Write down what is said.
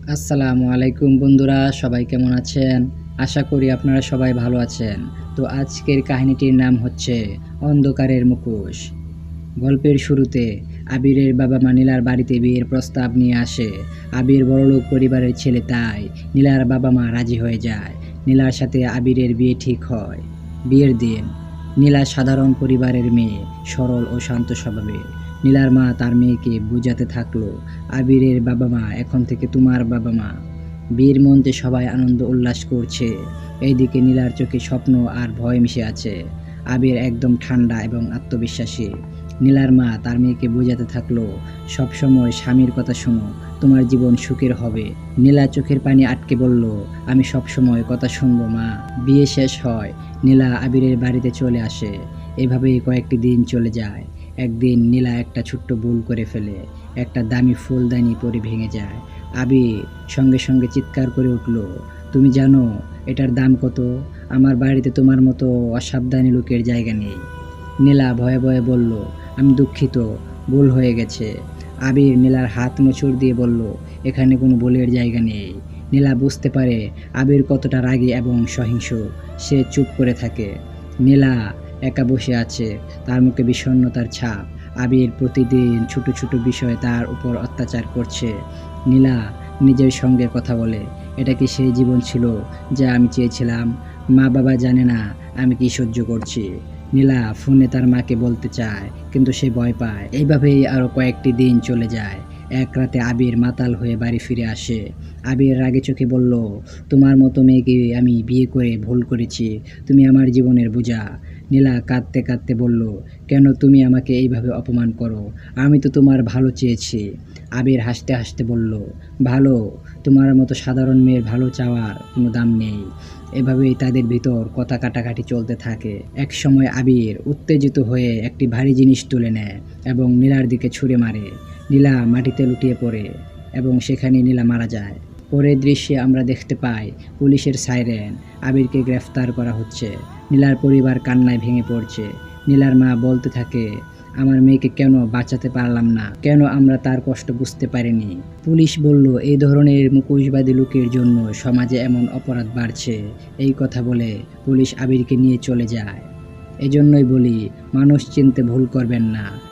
আসসালামু আলাইকুম বন্ধুরা, সবাই কেমন আছেন? আশা করি আপনারা সবাই ভালো আছেন। তো আজকের কাহিনীটির নাম হচ্ছে অন্ধকারের মুখোশ। গল্পের শুরুতে আবিরের বাবা-মা নীলার বাড়িতে বিয়ের প্রস্তাব নিয়ে আসে। আবির বড়লোক পরিবারের ছেলে, তাই নীলার বাবা-মা রাজি হয়ে যায়। নীলার সাথে আবিরের বিয়ে ঠিক হয়। বিয়ের দিন নীলা সাধারণ পরিবারের মেয়ে, সরল ও শান্ত স্বভাবের। নীলার মা তার মেয়েকে বুঝাতে থাকলো, আবিরের বাবা-মা এখন থেকে তোমার বাবা-মা। বিয়ের মঞ্চে সবাই আনন্দ উল্লাস করছে। এইদিকে নীলার চোখে স্বপ্ন আর ভয় মিশে আছে। আবির একদম ঠান্ডা এবং আত্মবিশ্বাসী। নীলার মা তার মেয়েকে বোঝাতে থাকলো, সবসময় স্বামীর কথা শোনো, তোমার জীবন সুখের হবে। নীলা চোখের পানি আটকে বলল, আমি সবসময় কথা শুনবো মা। বিয়ে শেষ হয়, নীলা আবিরের বাড়িতে চলে আসে। এভাবেই কয়েকটি দিন চলে যায়। একদিন নীলা একটা ছোট্ট ভুল করে ফেলে। একটা দামি ফুলদানি পরে ভেঙে যায়। আবির সঙ্গে সঙ্গে চিৎকার করে উঠল, তুমি জানো এটার দাম কত? আমার বাড়িতে তোমার মতো অসাবধানী লোকের জায়গা নেই। নীলা ভয়ে ভয়ে বলল, আমি দুঃখিত, ভুল হয়ে গেছে। আবির নীলার হাত মোচড় দিয়ে বলল, এখানে কোনো ভুলের জায়গা নেই। নীলা বুঝতে পারে আবির কতটা রাগী এবং সহিংস। সে চুপ করে থাকে। নীলা একা বসে আছে, তার মুখে বিষণ্ণতার ছাপ। আবির প্রতিদিন ছোট ছোট বিষয়ে তার উপর অত্যাচার করছে। নীলা নিজের সঙ্গে কথা বলে, এটা কি সেই জীবন ছিল যা আমি চেয়েছিলাম? মা বাবা জানে না আমি কি সহ্য করছি। নীলা ফোনে তার মাকে বলতে চায়, কিন্তু সে ভয় পায়। এইভাবেই আরো কয়েকটি দিন চলে যায়। এক রাতে আবির মাতাল হয়ে বাড়ি ফিরে আসে। আবির রাগে চোখে বলল, তোমার মতো মেয়েকে আমি বিয়ে করে ভুল করেছি, তুমি আমার জীবনের বোঝা। নীলা কাঁদতে কাঁদতে বলল, কেন তুমি আমাকে এইভাবে অপমান করো? আমি তো তোমার ভালো চেয়েছি। আবির হাসতে হাসতে বলল, ভালো? তোমার মতো সাধারণ মেয়ের ভালো চাওয়ার কোনো দাম নেই। এভাবেই তাদের ভিতর কথা কাটাকাটি চলতে থাকে। এক সময় আবির উত্তেজিত হয়ে একটি ভারী জিনিস তুলে নেয় এবং নীলার দিকে ছুঁড়ে মারে। নীলা মাটিতে লুটিয়ে পড়ে এবং সেখানে নীলা মারা যায়। পরের দৃশ্যে আমরা দেখতে পাই পুলিশের সাইরেন, আবিরকে গ্রেফতার করা হচ্ছে। নীলার পরিবার কান্নায় ভেঙে পড়ছে। নীলার মা বলতে থাকে, আমার মেয়েকে কেন বাঁচাতে পারলাম না, কেন আমরা তার কষ্ট বুঝতে পারিনি। পুলিশ বলল, এই ধরনের মুখোশবাদী লোকের জন্য সমাজে এমন অপরাধ বাড়ছে। এই কথা বলে পুলিশ আবিরকে নিয়ে চলে যায়। এজন্যই বলি, মানুষ চিনতে ভুল করবেন না।